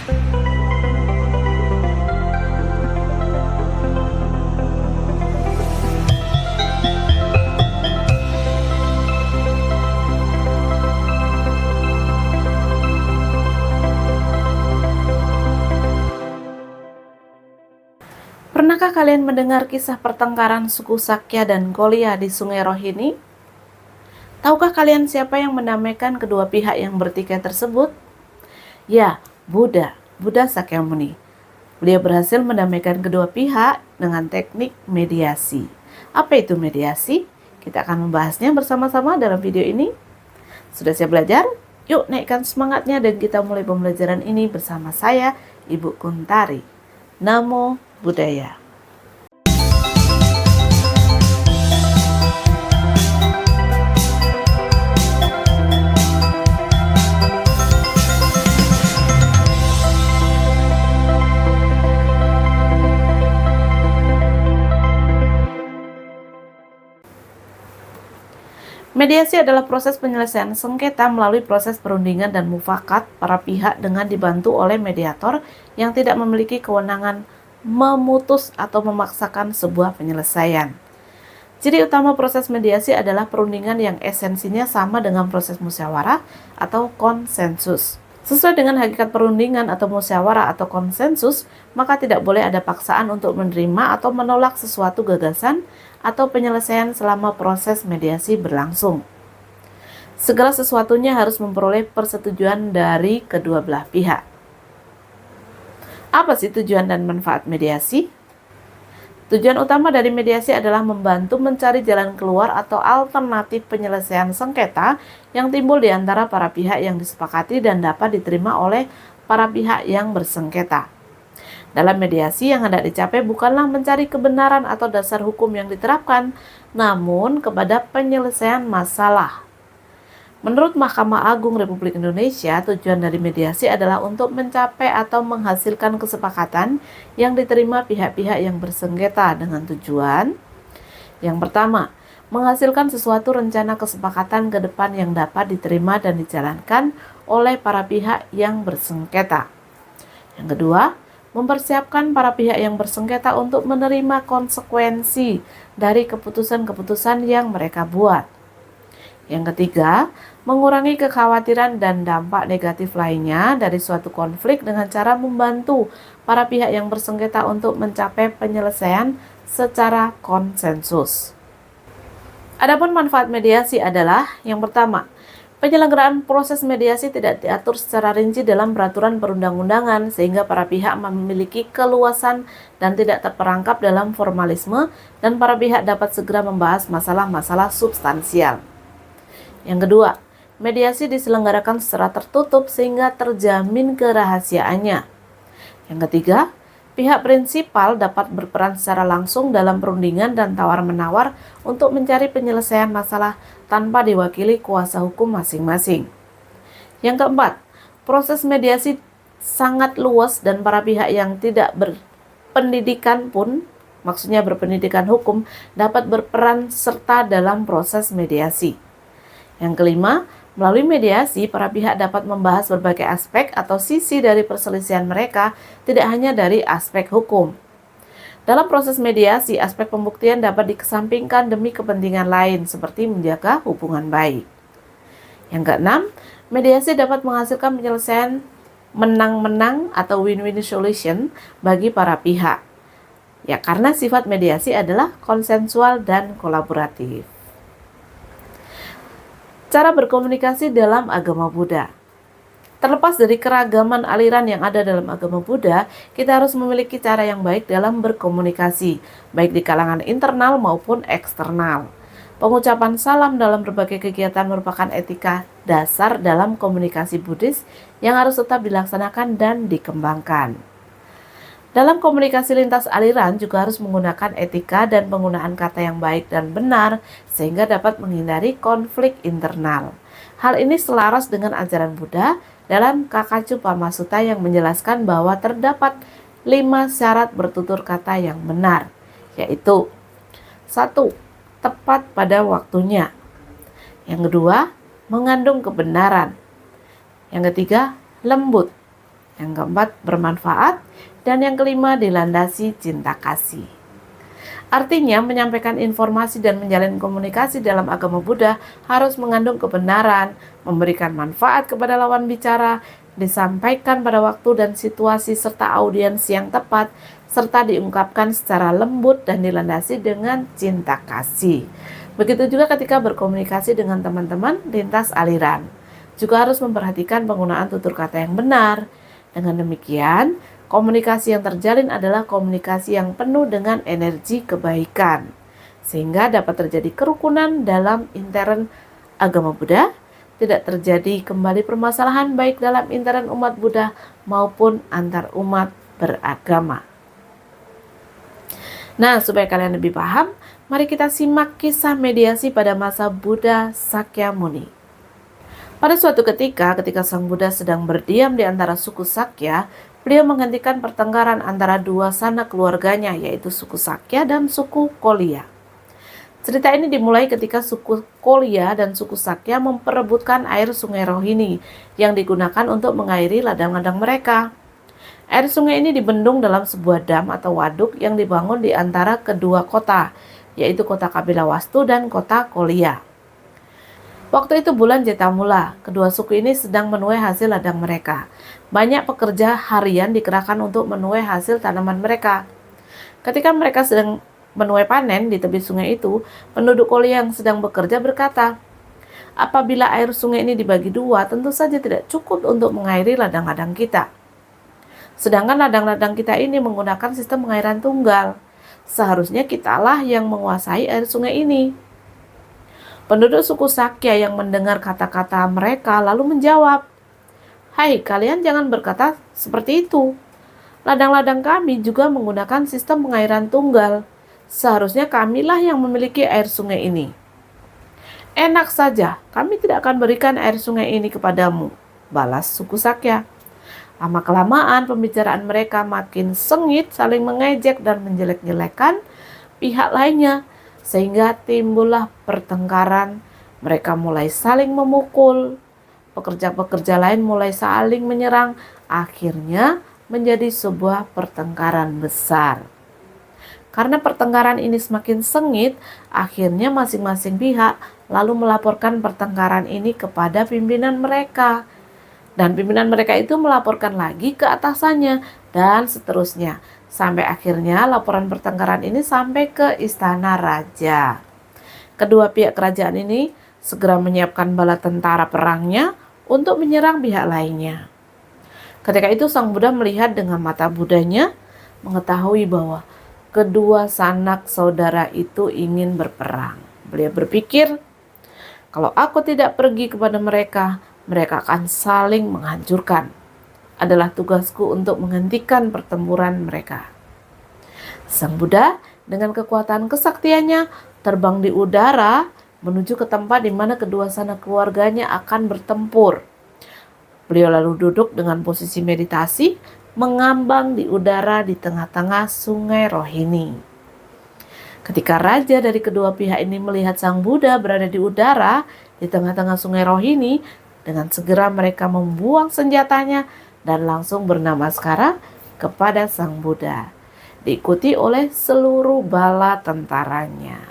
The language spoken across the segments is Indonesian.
Pernahkah kalian mendengar kisah pertengkaran suku Sakya dan Kolya di Sungai Rohini? Tahukah kalian siapa yang mendamaikan kedua pihak yang bertikai tersebut? Ya, Buddha Sakyamuni. Beliau berhasil mendamaikan kedua pihak dengan teknik mediasi. Apa itu mediasi? Kita akan membahasnya bersama-sama dalam video ini. Sudah siap belajar? Yuk naikkan semangatnya dan kita mulai pembelajaran ini bersama saya, Ibu Kuntari. Namo Buddhaya. Mediasi adalah proses penyelesaian sengketa melalui proses perundingan dan mufakat para pihak dengan dibantu oleh mediator yang tidak memiliki kewenangan memutus atau memaksakan sebuah penyelesaian. Ciri utama proses mediasi adalah perundingan yang esensinya sama dengan proses musyawarah atau konsensus. Sesuai dengan hakikat perundingan atau musyawarah atau konsensus, maka tidak boleh ada paksaan untuk menerima atau menolak sesuatu gagasan atau penyelesaian selama proses mediasi berlangsung. Segala sesuatunya harus memperoleh persetujuan dari kedua belah pihak. Apa sih tujuan dan manfaat mediasi? Tujuan utama dari mediasi adalah membantu mencari jalan keluar atau alternatif penyelesaian sengketa yang timbul di antara para pihak yang disepakati dan dapat diterima oleh para pihak yang bersengketa. Dalam mediasi, yang hendak dicapai bukanlah mencari kebenaran atau dasar hukum yang diterapkan, namun kepada penyelesaian masalah. Menurut Mahkamah Agung Republik Indonesia, tujuan dari mediasi adalah untuk mencapai atau menghasilkan kesepakatan yang diterima pihak-pihak yang bersengketa dengan tujuan yang pertama, menghasilkan sesuatu rencana kesepakatan ke depan yang dapat diterima dan dijalankan oleh para pihak yang bersengketa. Yang kedua, mempersiapkan para pihak yang bersengketa untuk menerima konsekuensi dari keputusan-keputusan yang mereka buat. Yang ketiga, mengurangi kekhawatiran dan dampak negatif lainnya dari suatu konflik dengan cara membantu para pihak yang bersengketa untuk mencapai penyelesaian secara konsensus. Adapun manfaat mediasi adalah yang pertama, penyelenggaraan proses mediasi tidak diatur secara rinci dalam peraturan perundang-undangan sehingga para pihak memiliki keluasan dan tidak terperangkap dalam formalisme dan para pihak dapat segera membahas masalah-masalah substansial. Yang kedua, mediasi diselenggarakan secara tertutup sehingga terjamin kerahasiaannya. Yang ketiga, pihak prinsipal dapat berperan secara langsung dalam perundingan dan tawar-menawar untuk mencari penyelesaian masalah tanpa diwakili kuasa hukum masing-masing. Yang keempat, proses mediasi sangat luas dan para pihak yang tidak berpendidikan pun, maksudnya berpendidikan hukum, dapat berperan serta dalam proses mediasi. Yang kelima, melalui mediasi, para pihak dapat membahas berbagai aspek atau sisi dari perselisihan mereka, tidak hanya dari aspek hukum. Dalam proses mediasi, aspek pembuktian dapat dikesampingkan demi kepentingan lain, seperti menjaga hubungan baik. Yang keenam, mediasi dapat menghasilkan penyelesaian menang-menang atau win-win solution bagi para pihak. Ya, karena sifat mediasi adalah konsensual dan kolaboratif. Cara berkomunikasi dalam agama Buddha. Terlepas dari keragaman aliran yang ada dalam agama Buddha, kita harus memiliki cara yang baik dalam berkomunikasi, baik di kalangan internal maupun eksternal. Pengucapan salam dalam berbagai kegiatan merupakan etika dasar dalam komunikasi Buddhis yang harus tetap dilaksanakan dan dikembangkan. Dalam komunikasi lintas aliran juga harus menggunakan etika dan penggunaan kata yang baik dan benar sehingga dapat menghindari konflik internal. Hal ini selaras dengan ajaran Buddha dalam Kakacupama Sutta yang menjelaskan bahwa terdapat 5 syarat bertutur kata yang benar, yaitu 1. Tepat pada waktunya. Yang kedua, mengandung kebenaran. Yang ketiga, lembut. Yang keempat, bermanfaat. Dan yang kelima, dilandasi cinta kasih. Artinya, menyampaikan informasi dan menjalin komunikasi dalam agama Buddha harus mengandung kebenaran, memberikan manfaat kepada lawan bicara, disampaikan pada waktu dan situasi serta audiens yang tepat, serta diungkapkan secara lembut dan dilandasi dengan cinta kasih. Begitu juga ketika berkomunikasi dengan teman-teman lintas aliran. Juga harus memperhatikan penggunaan tutur kata yang benar. Dengan demikian, komunikasi yang terjalin adalah komunikasi yang penuh dengan energi kebaikan, sehingga dapat terjadi kerukunan dalam intern agama Buddha, tidak terjadi kembali permasalahan baik dalam intern umat Buddha maupun antar umat beragama. Nah, supaya kalian lebih paham, mari kita simak kisah mediasi pada masa Buddha Sakyamuni. Pada suatu ketika Sang Buddha sedang berdiam di antara suku Sakya, beliau menghentikan pertengkaran antara dua sanak keluarganya, yaitu suku Sakya dan suku Kolya. Cerita ini dimulai ketika suku Kolya dan suku Sakya memperebutkan air sungai Rohini yang digunakan untuk mengairi ladang-ladang mereka. Air sungai ini dibendung dalam sebuah dam atau waduk yang dibangun di antara kedua kota, yaitu kota Kapilawastu dan kota Kolya. Waktu itu bulan Jetamula, kedua suku ini sedang menuai hasil ladang mereka. Banyak pekerja harian dikerahkan untuk menuai hasil tanaman mereka. Ketika mereka sedang menuai panen di tepi sungai itu, penduduk Kolya yang sedang bekerja berkata, apabila air sungai ini dibagi dua, tentu saja tidak cukup untuk mengairi ladang-ladang kita. Sedangkan ladang-ladang kita ini menggunakan sistem pengairan tunggal. Seharusnya kitalah yang menguasai air sungai ini. Penduduk suku Sakya yang mendengar kata-kata mereka lalu menjawab, hai, kalian jangan berkata seperti itu. Ladang-ladang kami juga menggunakan sistem pengairan tunggal. Seharusnya kamilah yang memiliki air sungai ini. Enak saja, kami tidak akan berikan air sungai ini kepadamu, balas suku Sakya. Lama-kelamaan pembicaraan mereka makin sengit, saling mengejek dan menjelek-jelekan pihak lainnya, sehingga timbullah pertengkaran. Mereka mulai saling memukul, pekerja-pekerja lain mulai saling menyerang, akhirnya menjadi sebuah pertengkaran besar. Karena pertengkaran ini semakin sengit, akhirnya masing-masing pihak lalu melaporkan pertengkaran ini kepada pimpinan mereka. Dan pimpinan mereka itu melaporkan lagi ke atasannya, dan seterusnya. Sampai akhirnya laporan pertengkaran ini sampai ke istana raja. Kedua pihak kerajaan ini segera menyiapkan bala tentara perangnya untuk menyerang pihak lainnya. Ketika itu Sang Buddha melihat dengan mata Buddhanya, mengetahui bahwa kedua sanak saudara itu ingin berperang. Beliau berpikir, kalau aku tidak pergi kepada mereka, mereka akan saling menghancurkan. Adalah tugasku untuk menghentikan pertempuran mereka. Sang Buddha dengan kekuatan kesaktiannya terbang di udara menuju ke tempat di mana kedua sanak keluarganya akan bertempur. Beliau lalu duduk dengan posisi meditasi, mengambang di udara di tengah-tengah sungai Rohini. Ketika raja dari kedua pihak ini melihat Sang Buddha berada di udara di tengah-tengah sungai Rohini, dengan segera mereka membuang senjatanya dan langsung bernamaskara kepada Sang Buddha, diikuti oleh seluruh bala tentaranya.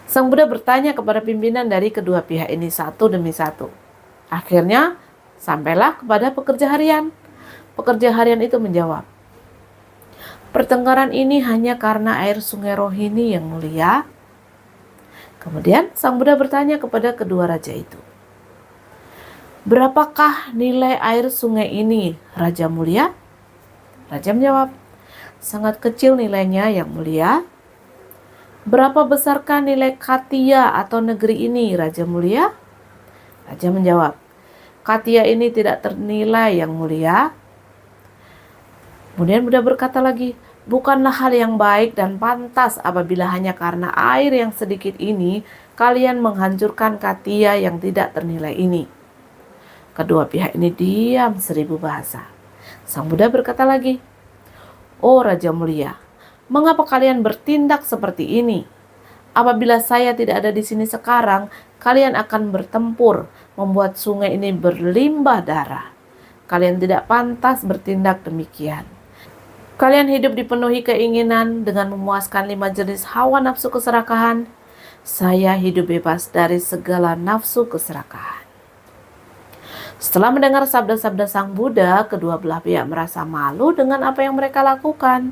Sang Buddha bertanya kepada pimpinan dari kedua pihak ini satu demi satu. Akhirnya sampailah kepada pekerja harian. Pekerja harian itu menjawab, pertengkaran ini hanya karena air sungai Rohini yang mulia. Kemudian Sang Buddha bertanya kepada kedua raja itu, berapakah nilai air sungai ini, Raja Mulia? Raja menjawab, sangat kecil nilainya yang mulia. Berapa besarkah nilai Katya atau negeri ini, Raja Mulia? Raja menjawab, Katya ini tidak ternilai yang mulia. Kemudian Buddha berkata lagi, bukanlah hal yang baik dan pantas apabila hanya karena air yang sedikit ini kalian menghancurkan Katya yang tidak ternilai ini. Kedua pihak ini diam 1000 bahasa. Sang Buddha berkata lagi, oh Raja Mulia, mengapa kalian bertindak seperti ini? Apabila saya tidak ada di sini sekarang, kalian akan bertempur, membuat sungai ini berlimbah darah. Kalian tidak pantas bertindak demikian. Kalian hidup dipenuhi keinginan dengan memuaskan 5 jenis hawa nafsu keserakahan. Saya hidup bebas dari segala nafsu keserakahan. Setelah mendengar sabda-sabda Sang Buddha, kedua belah pihak merasa malu dengan apa yang mereka lakukan.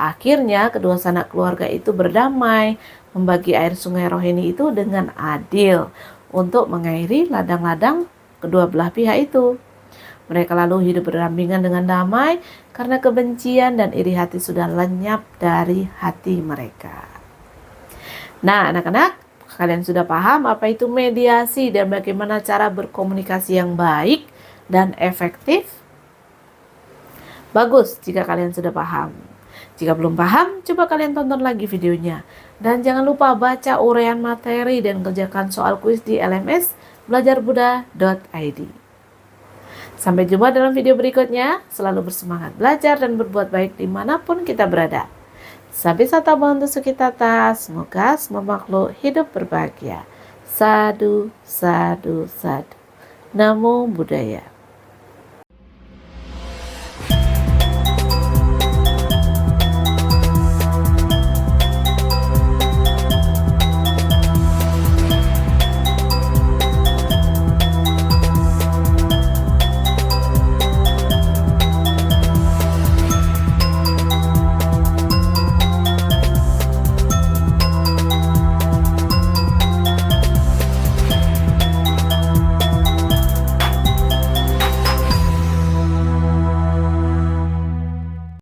Akhirnya kedua sanak keluarga itu berdamai, membagi air sungai Rohini itu dengan adil untuk mengairi ladang-ladang kedua belah pihak itu. Mereka lalu hidup berdampingan dengan damai karena kebencian dan iri hati sudah lenyap dari hati mereka. Nah, anak-anak, kalian sudah paham apa itu mediasi dan bagaimana cara berkomunikasi yang baik dan efektif? Bagus jika kalian sudah paham. Jika belum paham, coba kalian tonton lagi videonya. Dan jangan lupa baca uraian materi dan kerjakan soal kuis di LMS belajarbuddha.id. Sampai jumpa dalam video berikutnya. Selalu bersemangat belajar dan berbuat baik dimanapun kita berada. Sabi sata bantu sukitata, semoga semua makhluk hidup berbahagia. Sadu, sadu, sadu. Namo Buddhaya.